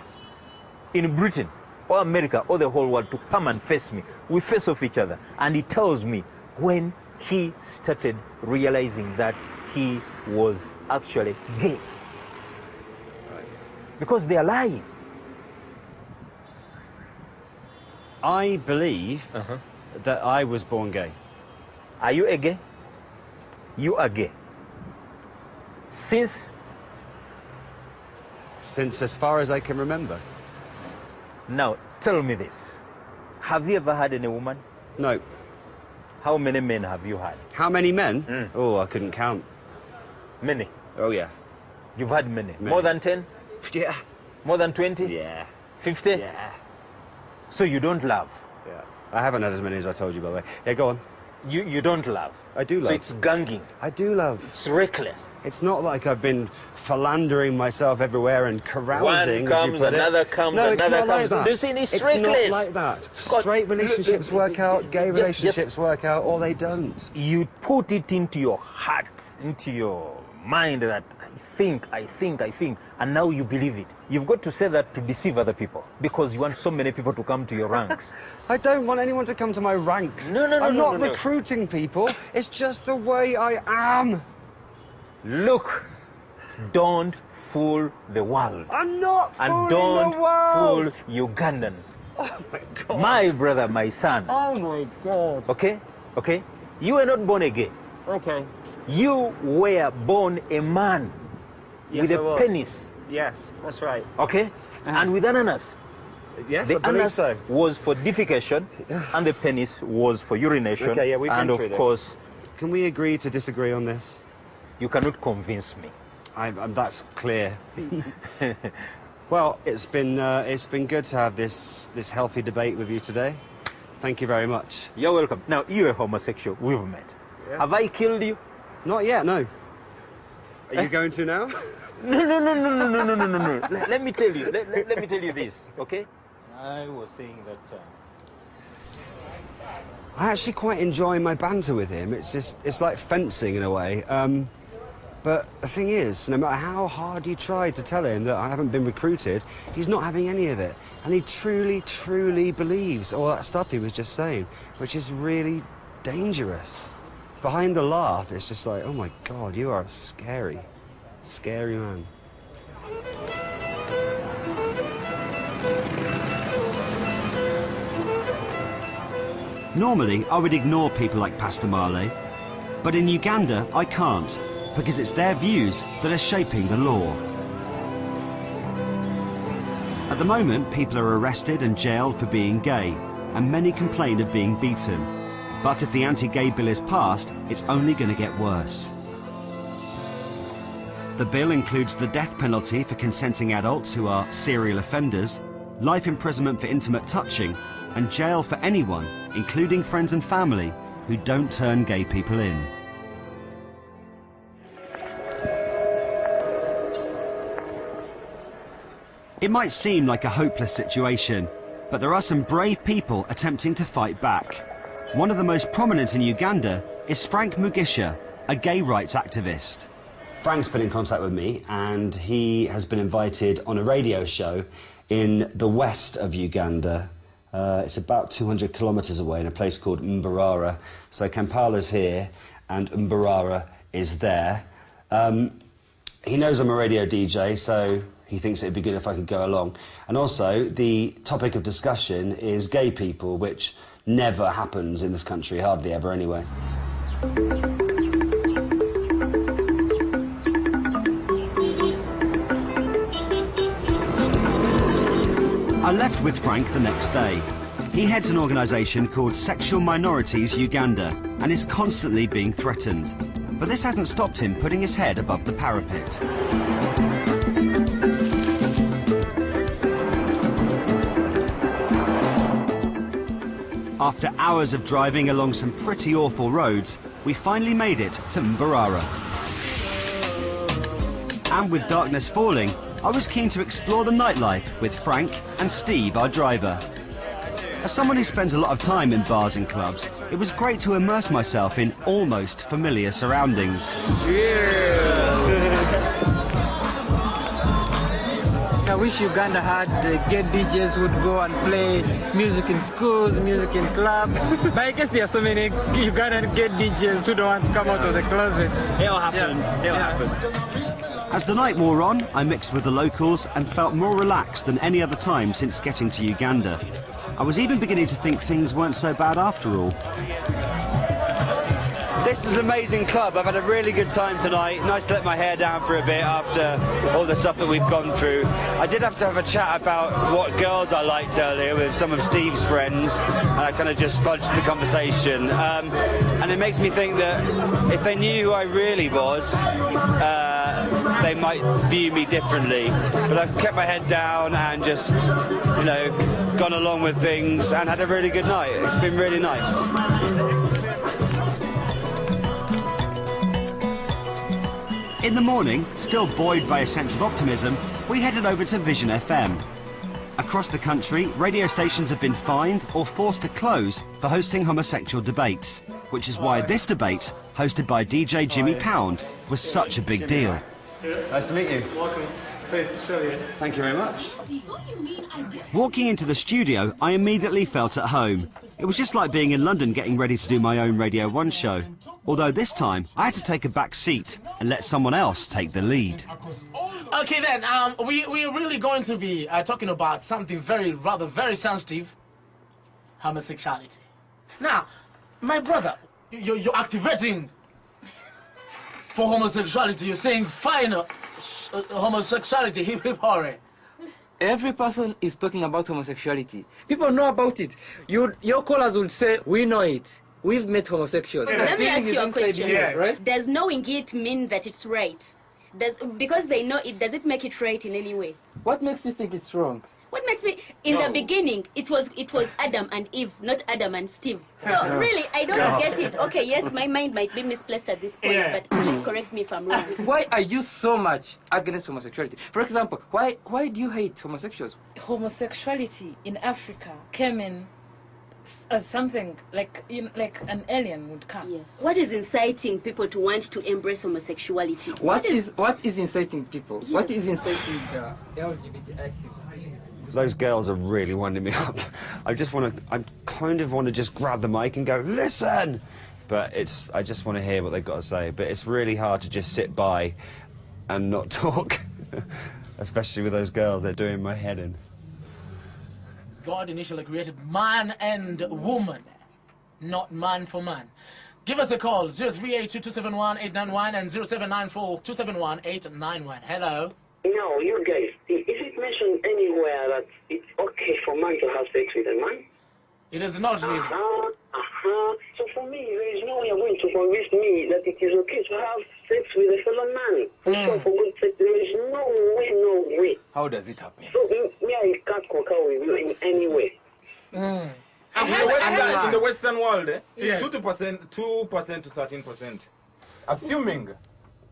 in Britain or America or the whole world to come and face me. We face off each other, and he tells me when he started realizing that he was actually gay. Because they are lying. I believe that I was born gay. Are you a gay? You are gay. Since as far as I can remember. Now, tell me this. Have you ever had any woman? No. How many men have you had? How many men? Oh, I couldn't count. Many? Oh, yeah. You've had many? More than 10? Yeah. More than 20? Yeah. 50? Yeah. So you don't love? Yeah. I haven't had as many as I told you, by the way. Yeah, go on. You don't love? I do love. So it's ganging? I do love. It's reckless? It's not like I've been philandering myself everywhere and carousing. One comes, another comes, no, another comes. Like you see, it's reckless. It's not like that. Straight relationships work out, gay relationships work out, or they don't. You put it into your heart, into your mind that I think, and now you believe it. You've got to say that to deceive other people because you want so many people to come to your ranks. I don't want anyone to come to my ranks. No, I'm not recruiting people. It's just the way I am. Look, don't fool the world. I'm not fooling the world. And don't fool Ugandans. Oh my God. My brother, my son. Oh my God. Okay? You were not born a gay. Okay. You were born a man with a penis. Yes, that's right. Okay? And with ananas. Yes, the I believe anus so. was for defecation, and the penis was for urination. Okay, yeah, we've been and through of course, can we agree to disagree on this? You cannot convince me. That's clear. Well, it's been good to have this healthy debate with you today. Thank you very much. You're welcome. Now, you're a homosexual. We've met. Yeah. Have I killed you? Not yet, no. Are you going to now? No. Let me tell you. Let me tell you this, okay? I was saying that. I actually quite enjoy my banter with him. It's like fencing in a way. But the thing is, no matter how hard you try to tell him that I haven't been recruited, he's not having any of it. And he truly, truly believes all that stuff he was just saying, which is really dangerous. Behind the laugh, it's just like, oh my God, you are a scary, scary man. Normally, I would ignore people like Pastor Marley, but in Uganda, I can't, because it's their views that are shaping the law. At the moment, people are arrested and jailed for being gay, and many complain of being beaten. But if the anti-gay bill is passed, it's only going to get worse. The bill includes the death penalty for consenting adults who are serial offenders, life imprisonment for intimate touching, and jail for anyone, including friends and family, who don't turn gay people in. It might seem like a hopeless situation, but there are some brave people attempting to fight back. One of the most prominent in Uganda is Frank Mugisha, a gay rights activist. Frank's been in contact with me, and he has been invited on a radio show in the west of Uganda. It's about 200 kilometres away in a place called Mbarara. So Kampala's here and Mbarara is there. He knows I'm a radio DJ, so he thinks it'd be good if I could go along. And also, the topic of discussion is gay people, which never happens in this country, hardly ever anyway. I left with Frank the next day. He heads an organisation called Sexual Minorities Uganda and is constantly being threatened. But this hasn't stopped him putting his head above the parapet. After hours of driving along some pretty awful roads, we finally made it to Mbarara. And with darkness falling, I was keen to explore the nightlife with Frank and Steve, our driver. As someone who spends a lot of time in bars and clubs, it was great to immerse myself in almost familiar surroundings. I wish Uganda had gay DJs who would go and play music in schools, music in clubs. But I guess there are so many Ugandan gay DJs who don't want to come out of the closet. It'll happen. It'll happen. As the night wore on, I mixed with the locals and felt more relaxed than any other time since getting to Uganda. I was even beginning to think things weren't so bad after all. This is an amazing club. I've had a really good time tonight. Nice to let my hair down for a bit after all the stuff that we've gone through. I did have to have a chat about what girls I liked earlier with some of Steve's friends, and I kind of just fudged the conversation. And it makes me think that if they knew who I really was, they might view me differently. But I've kept my head down and just, you know, gone along with things and had a really good night. It's been really nice. In the morning, still buoyed by a sense of optimism, we headed over to Vision FM. Across the country, radio stations have been fined or forced to close for hosting homosexual debates, which is why this debate, hosted by DJ Jimmy Pound, was such a big deal. Nice to meet you. Welcome. Face Australia. Thank you very much. Walking into the studio, I immediately felt at home. It was just like being in London getting ready to do my own Radio 1 show. Although this time, I had to take a back seat and let someone else take the lead. Okay then, we're really going to be talking about something very sensitive, homosexuality. Now, my brother, you're activating for homosexuality. You're saying fine homosexuality, hip hip hooray. Every person is talking about homosexuality. People know about it. Your callers will say, we know it. We've met homosexuals. Let me ask you a question. Here, right? Does knowing it mean that it's right? Because they know it, does it make it right in any way? What makes you think it's wrong? What makes me... In the beginning, it was Adam and Eve, not Adam and Steve. So really, I don't get it. Okay, yes, my mind might be misplaced at this point, but please correct me if I'm wrong. Why are you so much against homosexuality? For example, why do you hate homosexuals? Homosexuality in Africa came in as something like like an alien would come. Yes. What is inciting people to want to embrace homosexuality? What is inciting people? Yes. What is inciting the LGBT activists is Those girls are really winding me up. I kind of want to just grab the mic and go, listen! But I just want to hear what they've got to say. But it's really hard to just sit by and not talk. Especially with those girls, they're doing my head in. God initially created man and woman, not man for man. Give us a call, 0382271-891 and 0794-271-891. Hello? No, you guys, is it mentioned anywhere that it's okay for man to have sex with a man? It is not really. So for me, there is no way you're going to convince me that it is okay to have sex with a fellow man. So for good sake, there is no way. How does it happen? So me, I can't concur with you in any way. In the Western world, 2% to 13%.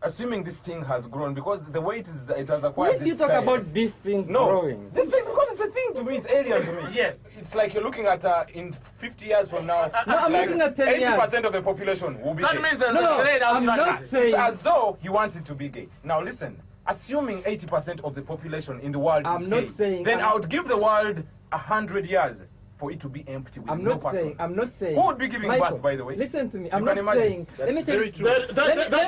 Assuming this thing has grown, because the way it has acquired. Why do you talk about this thing growing? This thing, because it's a thing to me, it's alien to me. Yes. It's like you're looking at in 50 years from now, No, I'm like looking at 10 years. 80% of the population will be That gay. means there's I'm not saying... It's as though he wants it to be gay. Now listen, assuming 80% of the population in the world is not gay, saying... then I would give the world 100 years for it to be empty with I'm no not person. saying. I'm not saying. Who would be giving Michael, birth, by the way? Listen to me. You I'm can not imagine. saying. That's Let me tell very you. true. Let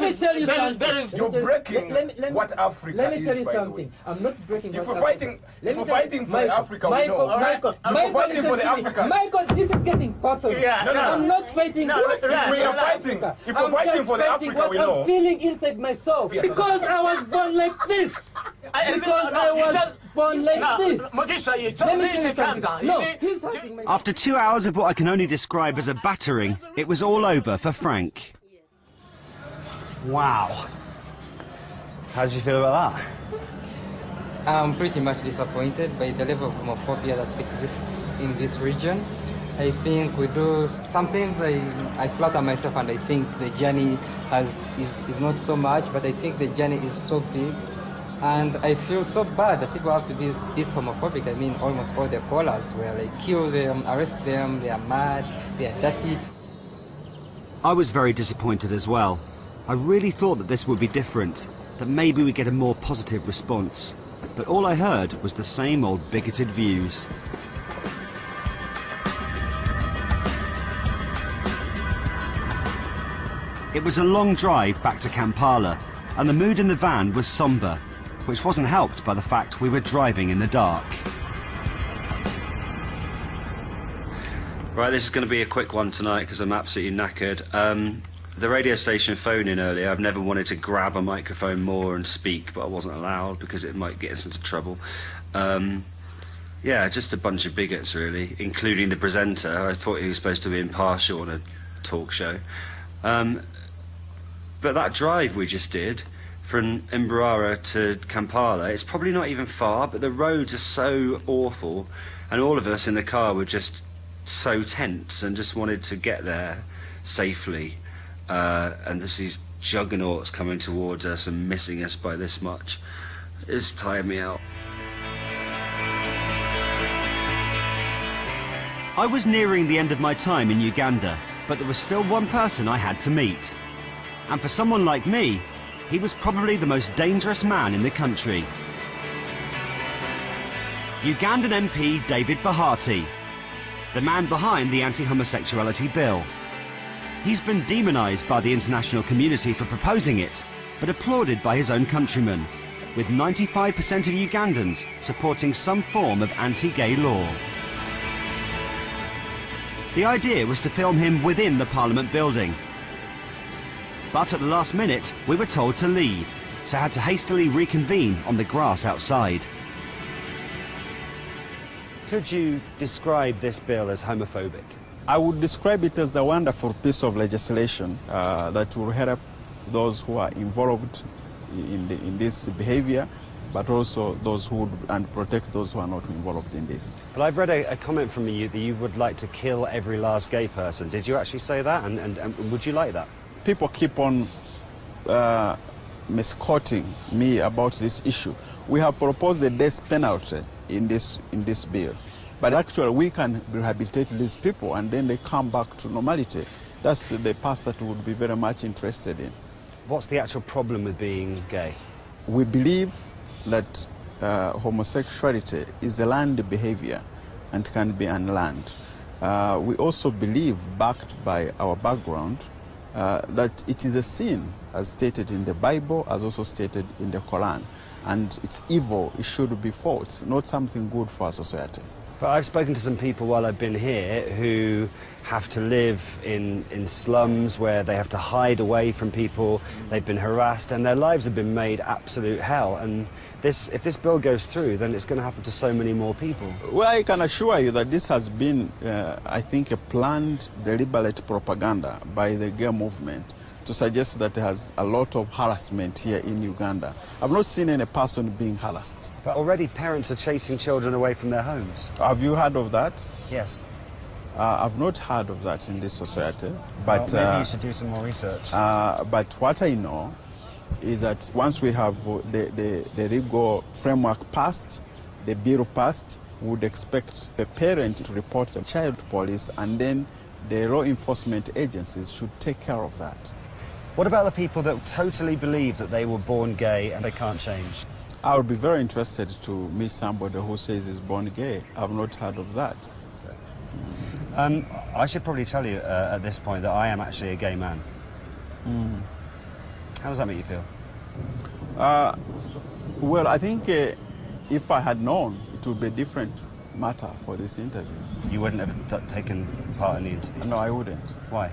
me tell you something. You're breaking what Africa Let me is, tell you by the way. something. I'm not breaking. If what we're fighting, Africa. if we're fighting for Africa, we know. Michael, If we're fighting for the African. Michael, this is getting personal. Yeah, no. I'm not fighting. If we are fighting, if we're fighting for the Africa, we know. I'm feeling inside myself because I was born like this. Because I was born like this. Mogisha, you just need to calm down. After 2 hours of what I can only describe as a battering, it was all over for Frank. Wow. How did you feel about that? I'm pretty much disappointed by the level of homophobia that exists in this region. I think we do, sometimes I flatter myself and I think the journey is not so much, but I think the journey is so big. And I feel so bad that people have to be this homophobic. I mean, almost all the callers were like, kill them, arrest them, they are mad, they are dirty. I was very disappointed as well. I really thought that this would be different, that maybe we'd get a more positive response. But all I heard was the same old bigoted views. It was a long drive back to Kampala, and the mood in the van was sombre, which wasn't helped by the fact we were driving in the dark. Right, this is going to be a quick one tonight because I'm absolutely knackered. The radio station phoned in earlier. I've never wanted to grab a microphone more and speak, but I wasn't allowed because it might get us into trouble. Yeah, just a bunch of bigots, really, including the presenter. I thought he was supposed to be impartial on a talk show. But that drive we just did from Mbarara to Kampala, it's probably not even far, but the roads are so awful, and all of us in the car were just so tense and just wanted to get there safely. And there's these juggernauts coming towards us and missing us by this much. It's tired me out. I was nearing the end of my time in Uganda, but there was still one person I had to meet. And for someone like me, he was probably the most dangerous man in the country. Ugandan MP David Bahati, the man behind the anti-homosexuality bill. He's been demonised by the international community for proposing it, but applauded by his own countrymen, with 95% of Ugandans supporting some form of anti-gay law. The idea was to film him within the Parliament building. But at the last minute, we were told to leave, so had to hastily reconvene on the grass outside. Could you describe this bill as homophobic? I would describe it as a wonderful piece of legislation that will help those who are involved in this behavior, but also those who would, and protect those who are not involved in this. But I've read a comment from you that you would like to kill every last gay person. Did you actually say that, and would you like that? People keep on misquoting me about this issue. We have proposed a death penalty in this bill. But actually, we can rehabilitate these people and then they come back to normality. That's the path that we would be very much interested in. What's the actual problem with being gay? We believe that homosexuality is a learned behavior and can be unlearned. We also believe, backed by our background, that it is a sin, as stated in the Bible, as also stated in the Quran. And it's evil, it should be fought. It's not something good for our society. But I've spoken to some people while I've been here who have to live in slums where they have to hide away from people. They've been harassed and their lives have been made absolute hell. And if this bill goes through, then it's going to happen to so many more people. Well, I can assure you that this has been, I think, a planned, deliberate propaganda by the gay movement to suggest that there has a lot of harassment here in Uganda. I've not seen any person being harassed. But already parents are chasing children away from their homes. Have you heard of that? Yes. I've not heard of that in this society. But well, maybe you should do some more research. But what I know is that once we have the legal framework passed, the bill passed, we would expect the parent to report the child to police, and then the law enforcement agencies should take care of that. What about the people that totally believe that they were born gay and they can't change? I would be very interested to meet somebody who says he's born gay. I've not heard of that. I should probably tell you at this point that I am actually a gay man. How does that make you feel? Well, I think if I had known, it would be a different matter for this interview. You wouldn't have taken part in the interview? No, I wouldn't. Why?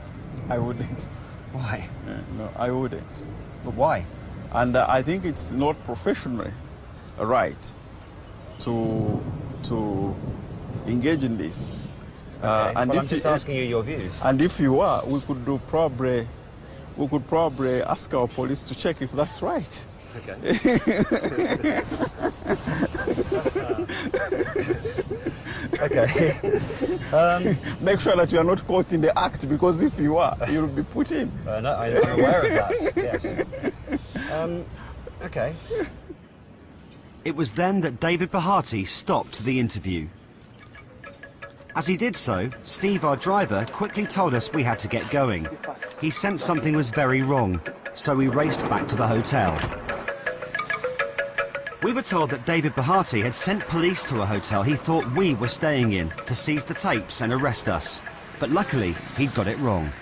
I wouldn't. Why? No, I wouldn't. But why? And I think it's not professionally right to engage in this. Okay. And well, I'm just asking you your views. And if you are, we could probably ask our police to check if that's right. Okay. Okay. Make sure that you are not caught in the act, because if you are, you'll be put in. No, I'm aware of that, yes. Okay. It was then that David Bahati stopped the interview. As he did so, Steve, our driver, quickly told us we had to get going. He sensed something was very wrong, so we raced back to the hotel. We were told that David Bahati had sent police to a hotel he thought we were staying in to seize the tapes and arrest us. But luckily, he'd got it wrong.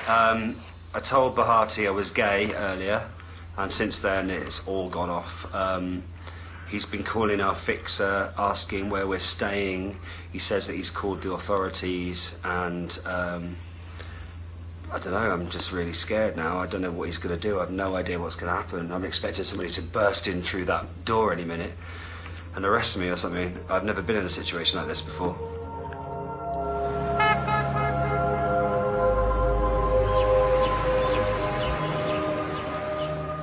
I told Bahati I was gay earlier, and since then it's all gone off. He's been calling our fixer, asking where we're staying. He says that he's called the authorities, and I don't know, I'm just really scared now. I don't know what he's going to do. I have no idea what's going to happen. I'm expecting somebody to burst in through that door any minute and arrest me or something. I've never been in a situation like this before.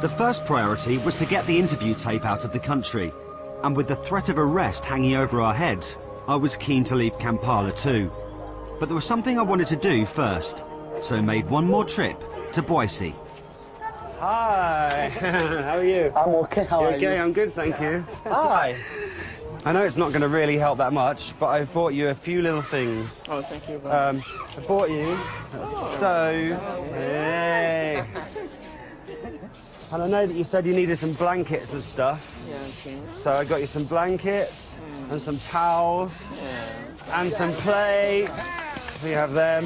The first priority was to get the interview tape out of the country. And with the threat of arrest hanging over our heads, I was keen to leave Kampala too. But there was something I wanted to do first, so made one more trip to Boise. Hi, how are you? I'm okay, how are you? Okay, I'm good, thank you. Hi. I know it's not going to really help that much, but I bought you a few little things. Oh, thank you. I bought you a stove. Hey. And I know that you said you needed some blankets and stuff. Yeah, okay. So I got you some blankets and some towels and some plates. We have them.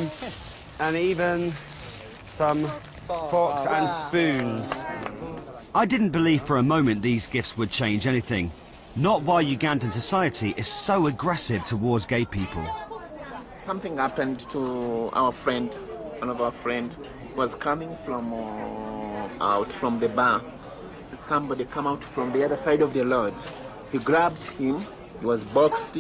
And even some forks and spoons. I didn't believe for a moment these gifts would change anything. Not why Ugandan society is so aggressive towards gay people. Something happened to our friend. One of our friends was coming from out from the bar. Somebody come out from the other side of the road. He grabbed him. He was boxed.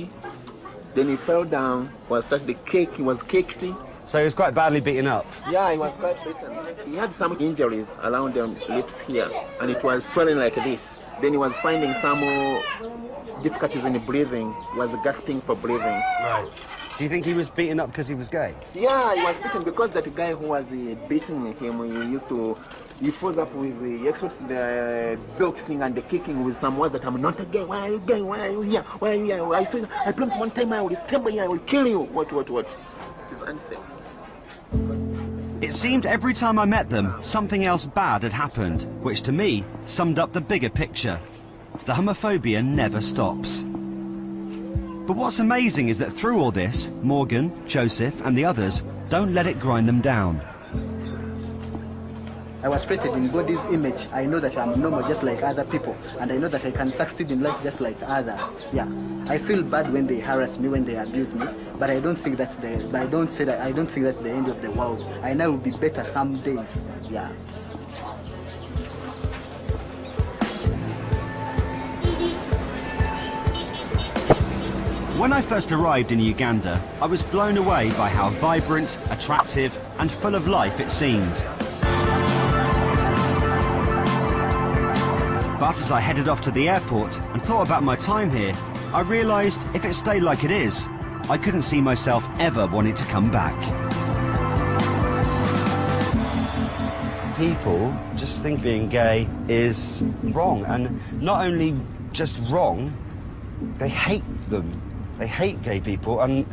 Then he fell down. Was stuck the cake. He was kicked. So he was quite badly beaten up? Yeah, he was quite beaten. He had some injuries around the lips here, and it was swelling like this. Then he was finding some difficulties in breathing. He was gasping for breathing. Right. Do you think he was beaten up because he was gay? Yeah, he was beaten because that guy who was beating him, he falls up with the experts, the boxing and the kicking with some words that I'm not a gay. Why are you gay? Why are you here? Why are you here? I promise one time I will stamp you, I will kill you. What? It is unsafe. It seemed every time I met them, something else bad had happened, which to me summed up the bigger picture. The homophobia never stops. But what's amazing is that through all this, Morgan, Joseph and the others don't let it grind them down. I was created in God's image. I know that I'm normal just like other people, and I know that I can succeed in life just like others. Yeah, I feel bad when they harass me, when they abuse me, but I don't think that's the. But I don't think that's the end of the world. I know it will be better some days. Yeah. When I first arrived in Uganda, I was blown away by how vibrant, attractive and full of life it seemed. But as I headed off to the airport and thought about my time here, I realised if it stayed like it is, I couldn't see myself ever wanting to come back. People just think being gay is wrong, and not only just wrong, they hate them. They hate gay people, and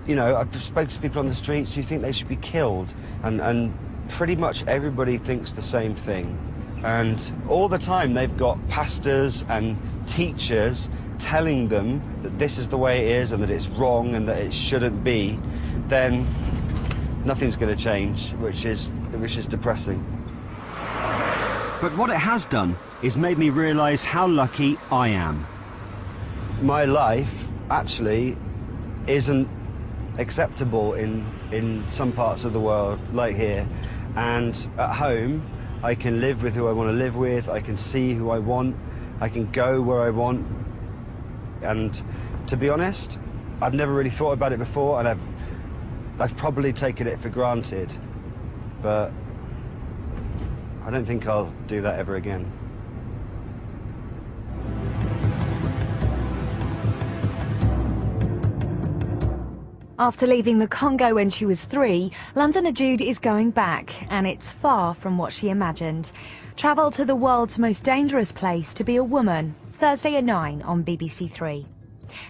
you know, I've spoken to people on the streets who think they should be killed, and pretty much everybody thinks the same thing. And all the time they've got pastors and teachers telling them that this is the way it is and that it's wrong and that it shouldn't be. Then nothing's going to change, which is depressing. But what it has done is made me realise how lucky I am. My life actually isn't acceptable in some parts of the world, like here. And at home, I can live with who I want to live with, I can see who I want, I can go where I want. And to be honest, I've never really thought about it before, and I've probably taken it for granted. But I don't think I'll do that ever again. After leaving the Congo when she was 3, Londoner Jude is going back, and it's far from what she imagined. Travel to the world's most dangerous place to be a woman, Thursday at 9 on BBC 3.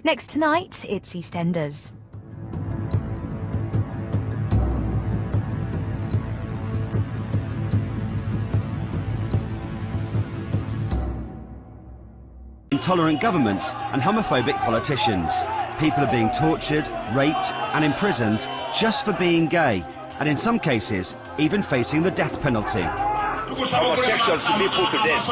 Next tonight, it's EastEnders. Intolerant governments and homophobic politicians. People are being tortured, raped and imprisoned just for being gay, and in some cases, even facing the death penalty. Homosexuals to be put to death.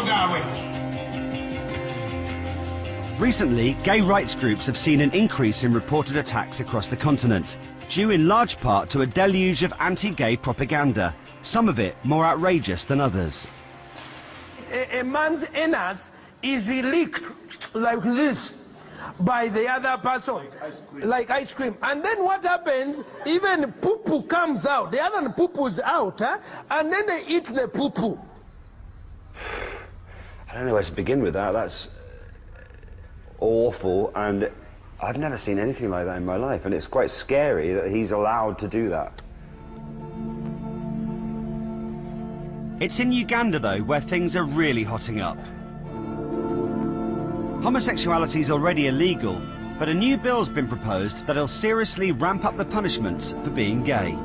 Recently, gay rights groups have seen an increase in reported attacks across the continent, due in large part to a deluge of anti-gay propaganda, some of it more outrageous than others. A man's anus is leaked like this by the other person, like ice cream. And then what happens, even poo-poo comes out, the other poo-poo's out, and then they eat the poo-poo. I don't know where to begin with that. That's awful, and I've never seen anything like that in my life, and it's quite scary that he's allowed to do that. It's in Uganda, though, where things are really hotting up. Homosexuality is already illegal, but a new bill's been proposed that'll seriously ramp up the punishments for being gay.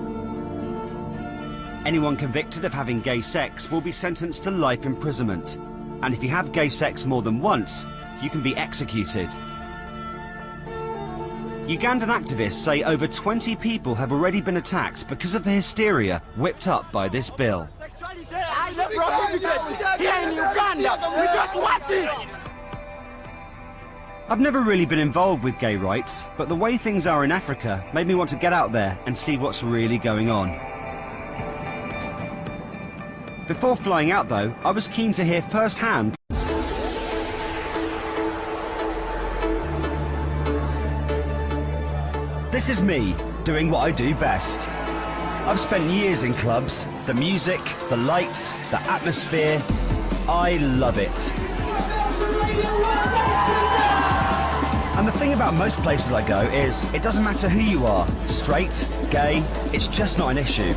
Anyone convicted of having gay sex will be sentenced to life imprisonment, and if you have gay sex more than once, you can be executed. Ugandan activists say over 20 people have already been attacked because of the hysteria whipped up by this bill. Here in Uganda, we don't want it! I've never really been involved with gay rights, but the way things are in Africa made me want to get out there and see what's really going on. Before flying out, though, I was keen to hear firsthand. This is me, doing what I do best. I've spent years in clubs, the music, the lights, the atmosphere. I love it. And the thing about about most places I go is it doesn't matter who you are, straight, gay, it's just not an issue.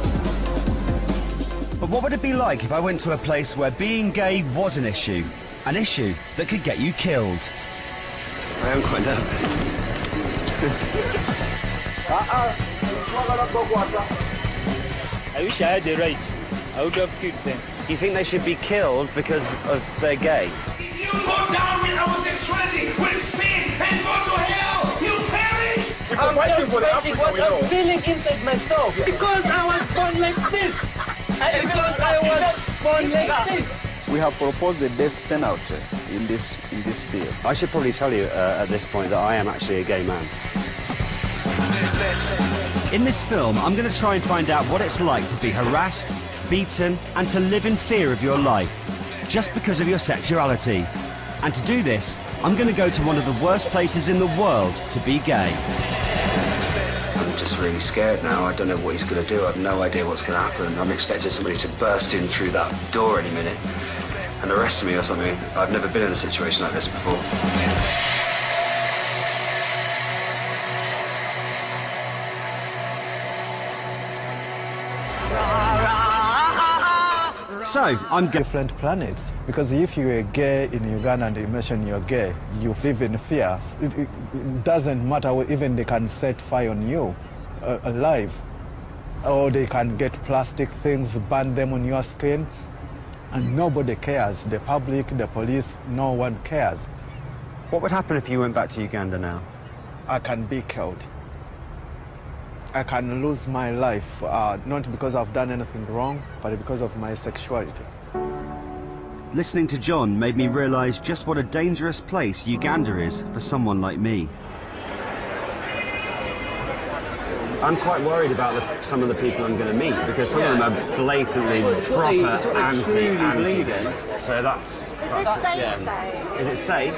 But what would it be like if I went to a place where being gay was an issue that could get you killed? I am quite nervous. I wish I had the right. I would have killed them. You think they should be killed because they're gay? You go down with homosexuality, with sin, and go to hell! You perish! I'm just fighting what I'm feeling inside myself. Because I was born like this. Because I was born like this. We have proposed the death penalty in this bill. I should probably tell you at this point that I am actually a gay man. In this film, I'm going to try and find out what it's like to be harassed, beaten, and to live in fear of your life, just because of your sexuality. And to do this, I'm going to go to one of the worst places in the world to be gay. I'm just really scared now. I don't know what he's going to do. I have no idea what's going to happen. I'm expecting somebody to burst in through that door any minute and arrest me or something. I've never been in a situation like this before. So, I'm different planets, because if you are gay in Uganda and you mention you're gay, you live in fear. It doesn't matter, even they can set fire on you alive, or they can get plastic things, burn them on your skin, and nobody cares. The public, the police, no one cares. What would happen if you went back to Uganda now? I can be killed. I can lose my life, not because I've done anything wrong, but because of my sexuality. Listening to John made me realise just what a dangerous place Uganda is for someone like me. I'm quite worried about some of the people I'm going to meet, because some of them are blatantly proper anti. So that's Is it safe?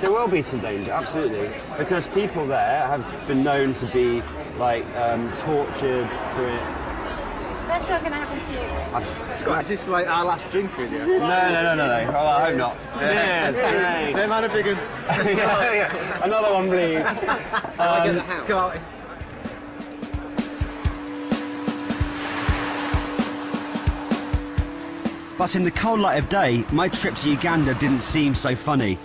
There will be some danger, absolutely, because people there have been known to be like tortured for it. That's not going to happen to you. Scott, is this like our last drink with you? No. Oh, I hope not. Yes. Them had a big one. Yeah. Another one, please. But in the cold light of day, my trip to Uganda didn't seem so funny.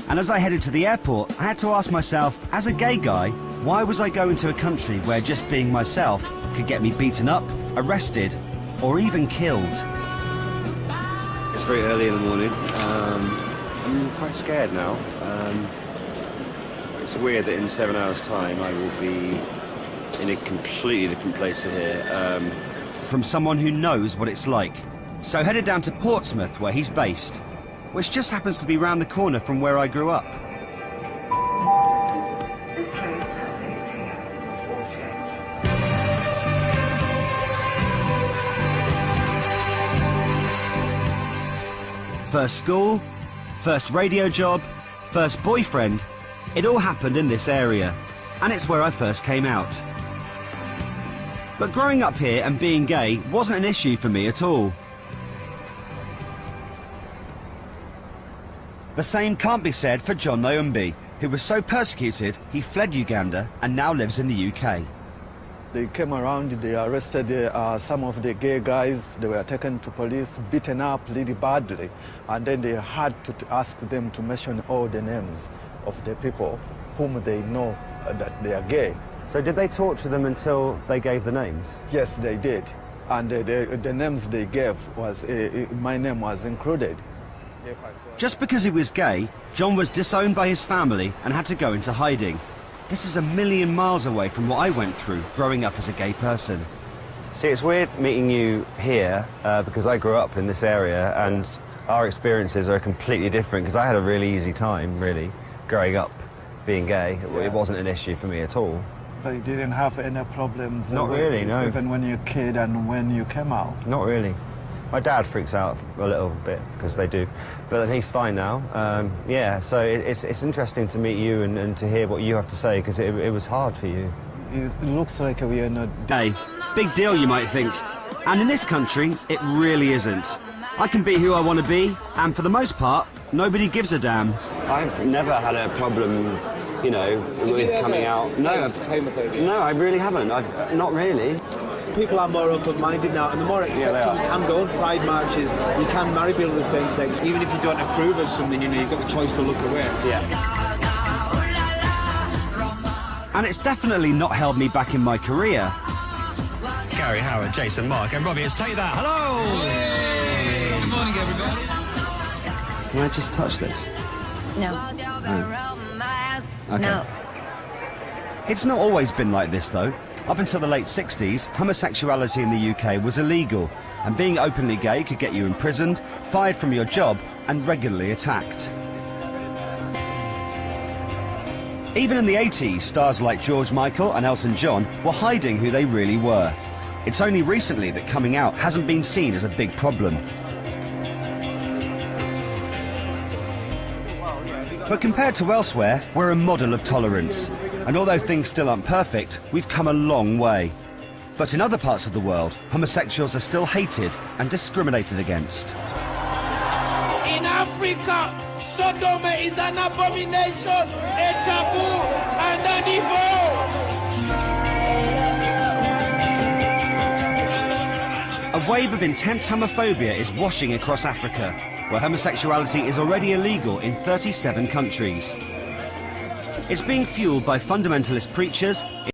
And as I headed to the airport, I had to ask myself, as a gay guy, why was I going to a country where just being myself could get me beaten up, arrested, or even killed? It's very early in the morning. I'm quite scared now. It's weird that in 7 hours' time I will be in a completely different place to here. From someone who knows what it's like. So headed down to Portsmouth, where he's based, which just happens to be round the corner from where I grew up. First school, first radio job, first boyfriend, it all happened in this area, and it's where I first came out. But growing up here and being gay wasn't an issue for me at all. The same can't be said for John Naumbi, who was so persecuted he fled Uganda and now lives in the UK. They came around, they arrested some of the gay guys, they were taken to police, beaten up really badly, and then they had to ask them to mention all the names of the people whom they know that they are gay. So did they torture them until they gave the names? Yes, they did. And the names they gave was, my name was included. Just because he was gay, John was disowned by his family and had to go into hiding. This is a million miles away from what I went through growing up as a gay person. See, it's weird meeting you here because I grew up in this area and our experiences are completely different, because I had a really easy time, really, growing up being gay. It wasn't an issue for me at all. So you didn't have any problems? Not really, no. Even when you were a kid and when you came out? Not really. My dad freaks out a little bit, because they do, but he's fine now. Yeah, so it's interesting to meet you and to hear what you have to say, because it was hard for you. It looks like we are not... Hey, big deal you might think. And in this country, it really isn't. I can be who I want to be, and for the most part, nobody gives a damn. I've never had a problem, you know, with coming out. No, I really haven't. Not really. People are more open-minded now, and the more accepting you can go on pride marches, you can marry people of the same sex. Even if you don't approve of something, you know, you've got the choice to look away. Yeah. And it's definitely not held me back in my career. Gary, Howard, Jason, Mark and Robbie, it's Take That. Hello! Hey, good morning, everybody. Can I just touch this? No. Oh. Okay. No. It's not always been like this, though. Up until the late 60s, homosexuality in the UK was illegal, and being openly gay could get you imprisoned, fired from your job, and regularly attacked. Even in the 80s, stars like George Michael and Elton John were hiding who they really were. It's only recently that coming out hasn't been seen as a big problem. But compared to elsewhere, we're a model of tolerance. And although things still aren't perfect, we've come a long way. But in other parts of the world, homosexuals are still hated and discriminated against. In Africa, Sodom is an abomination, a taboo, and an evil. A wave of intense homophobia is washing across Africa, where homosexuality is already illegal in 37 countries. It's being fueled by fundamentalist preachers